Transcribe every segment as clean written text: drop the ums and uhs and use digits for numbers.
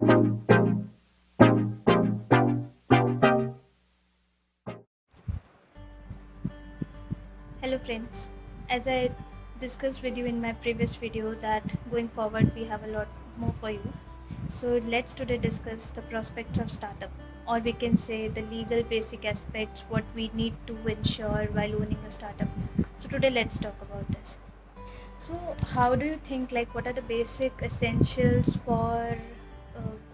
Hello friends, as I discussed with you in my previous video that going forward we have a lot more for you. So let's today discuss the prospects of startup, or we can say the legal basic aspects what we need to ensure while owning a startup. So today let's talk about this. So how do you think, like, what are the basic essentials for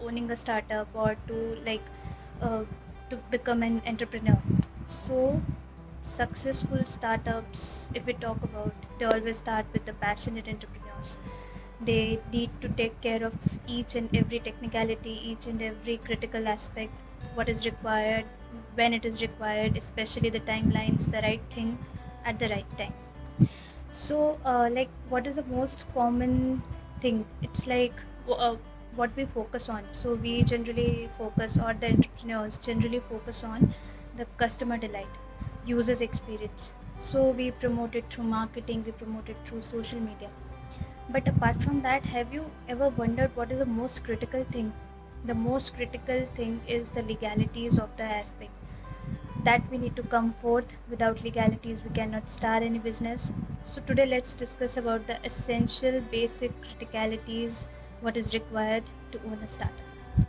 owning a startup or to uh, to become an entrepreneur? So successful startups, if we talk about, they always start with the passionate entrepreneurs. They need to take care of each and every technicality, each and every critical aspect, what is required, when it is required, especially the timelines, the right thing at the right time. So, like, what is the most common thing? It's like what we focus on. So, we generally focus, or the entrepreneurs generally focus on the customer delight, users experience. So, we promote it through marketing, we promote it through social media. But apart from that, have you ever wondered what is the most critical thing? The most critical thing is the legalities of the aspect that we need to come forth. Without legalities we cannot start any business. So today let's discuss about the essential basic criticalities, what is required to own a startup.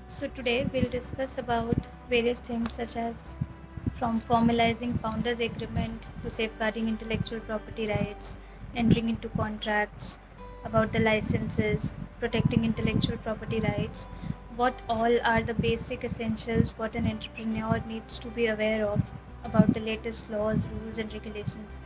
So today we'll discuss about various things such as from formalizing founders agreement to safeguarding intellectual property rights, entering into contracts, about the licenses, protecting intellectual property rights, what all are the basic essentials what an entrepreneur needs to be aware of about the latest laws, rules and regulations.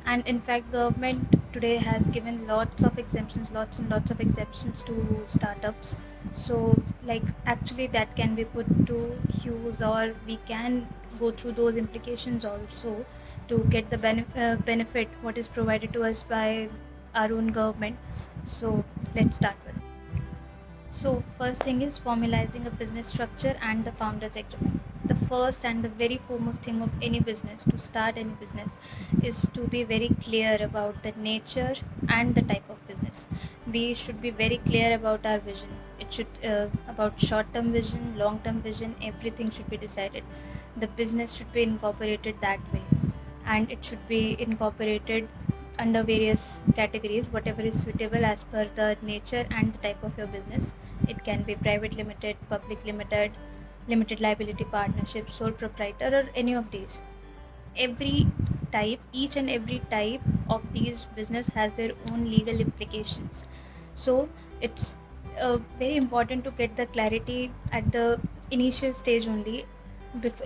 And in fact government today has given lots of exemptions, lots and lots of exemptions to startups. So like actually that can be put to use, or we can go through those implications also to get the benefit what is provided to us by our own government. So let's start with. So first thing is formalizing a business structure and the founders agreement. The first and the very foremost thing of any business, to start any business, is to be very clear about the nature and the type of business. We should be very clear about our vision. It should about short-term vision, long-term vision, everything should be decided. The business should be incorporated that way, and it should be incorporated under various categories, whatever is suitable as per the nature and the type of your business. It can be private limited, public limited, limited liability partnership, sole proprietor, or any of these. Every type, each and every type of these business has their own legal implications. So it's very important to get the clarity at the initial stage only,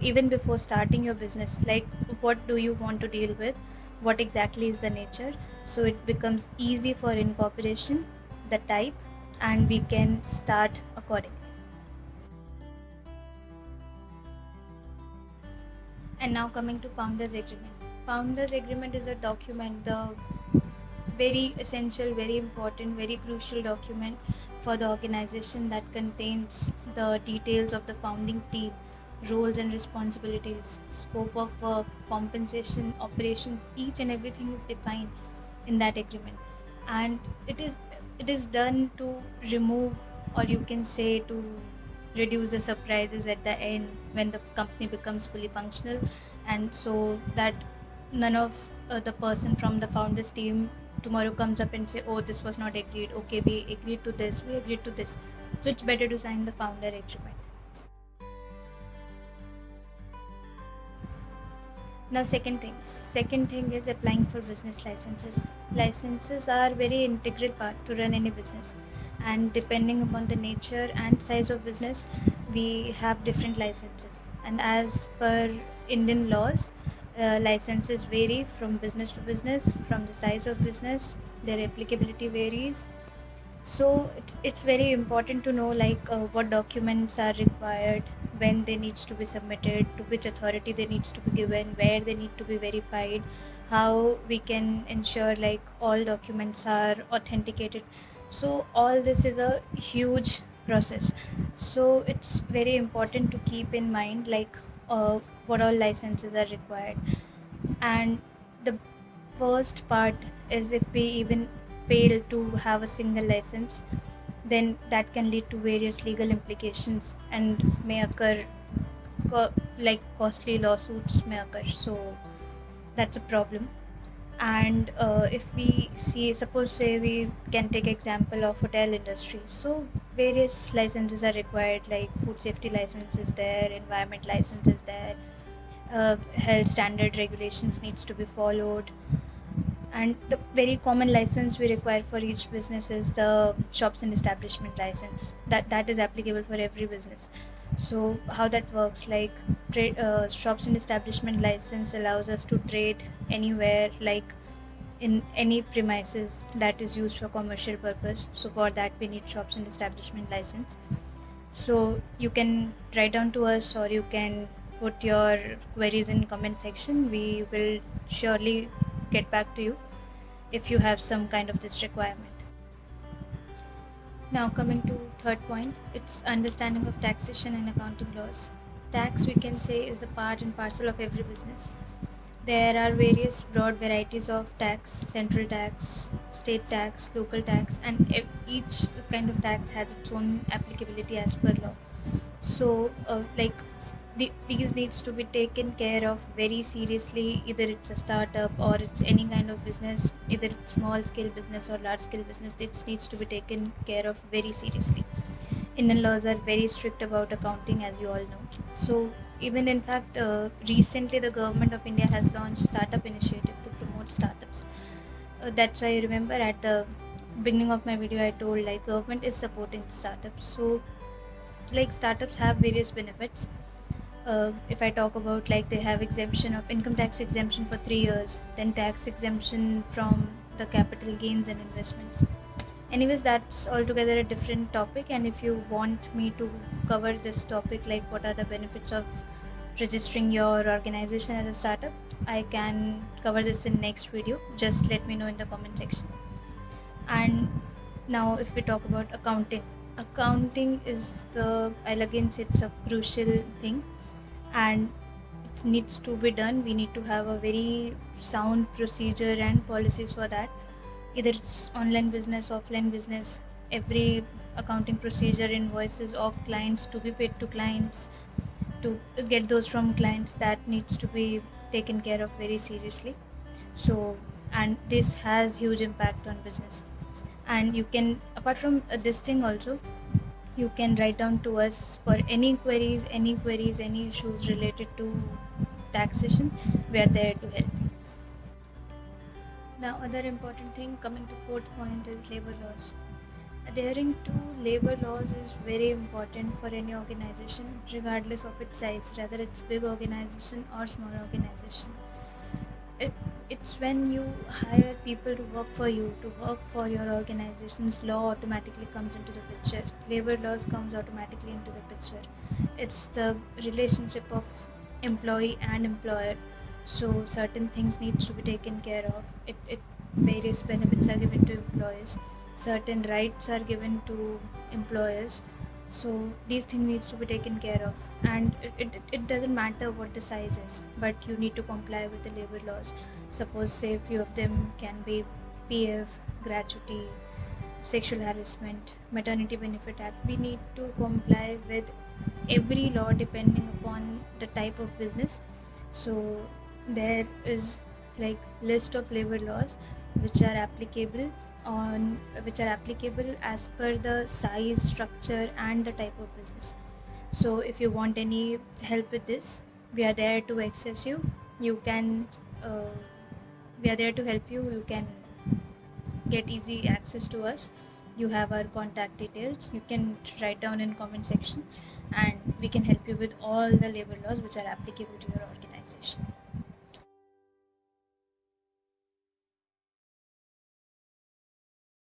even before starting your business, like what do you want to deal with, what exactly is the nature, so it becomes easy for incorporation, the type, and we can start accordingly. And now coming to founders agreement. Founders agreement is a document, the very essential, very important, very crucial document for the organization that contains the details of the founding team, roles and responsibilities, scope of work, compensation, operations, each and everything is defined in that agreement. And it is done to remove, or you can say to reduce the surprises at the end when the company becomes fully functional, and so that none of the person from the founders team tomorrow comes up and say, oh, this was not agreed, okay, we agreed to this, we agreed to this. So it's better to sign the founder agreement. Now second thing is applying for business licenses. Licenses are very integral part to run any business, and depending upon the nature and size of business we have different licenses. And as per Indian laws, licenses vary from business to business, from the size of business, their applicability varies. So it's very important to know, like, what documents are required, when they needs to be submitted, to which authority they needs to be given, where they need to be verified, how we can ensure like all documents are authenticated. So all this is a huge process. So it's very important to keep in mind, like, what all licenses are required. And the first part is, if we even fail to have a single license, then that can lead to various legal implications and may occur like costly lawsuits may occur. So that's a problem. And if we see, suppose say we can take example of hotel industry, so various licenses are required, like food safety license is there, environment license is there, health standard regulations needs to be followed. And the very common license we require for each business is the shops and establishment license. That is applicable for every business. So how that works, like shops and establishment license allows us to trade anywhere, like in any premises that is used for commercial purpose. So for that we need shops and establishment license. So you can write down to us, or you can put your queries in comment section. We will surely get back to you if you have some kind of this requirement. Now coming to third point, it's understanding of taxation and accounting laws. Tax, we can say, is the part and parcel of every business. There are various broad varieties of tax: central tax, state tax, local tax, and each kind of tax has its own applicability as per law. So these needs to be taken care of very seriously, either it's a startup or it's any kind of business, either it's small scale business or large scale business. It needs to be taken care of very seriously. Indian laws are very strict about accounting, as you all know. So even in fact, recently the government of India has launched startup initiative to promote startups. That's why I remember at the beginning of my video I told, like, government is supporting startups. So like startups have various benefits. If I talk about, like, they have exemption of income tax exemption for 3 years, then tax exemption from the capital gains and investments. Anyways, that's altogether a different topic, and if you want me to cover this topic, like what are the benefits of registering your organization as a startup, I can cover this in next video. Just let me know in the comment section. And now if we talk about accounting is the, I'll again say, it's a crucial thing, and it needs to be done. We need to have a very sound procedure and policies for that. Either it's online business, offline business, every accounting procedure, invoices of clients to be paid to clients, to get those from clients, that needs to be taken care of very seriously. So, and this has huge impact on business. And you can, apart from this thing also, you can write down to us for any queries, any issues related to taxation. We are there to help. Now, other important thing, coming to fourth point, is labor laws. Adhering to labor laws is very important for any organization, regardless of its size, whether it's big organization or small organization. it, it's when you hire people to work for you, to work for your organization's, law automatically comes into the picture. Labor laws comes automatically into the picture. It's the relationship of employee and employer. So certain things needs to be taken care of. It various benefits are given to employees, certain rights are given to employers. So these things needs to be taken care of, and it doesn't matter what the size is, but you need to comply with the labor laws. Suppose say a few of them can be PF, gratuity, sexual harassment, maternity benefit act. We need to comply with every law depending upon the type of business. So there is like list of labor laws which are applicable as per the size, structure, and the type of business. So if you want any help with this, we are there to access you. You can we are there to help you. You can get easy access to us. You have our contact details. You can write down in comment section, and we can help you with all the labor laws which are applicable to your organization.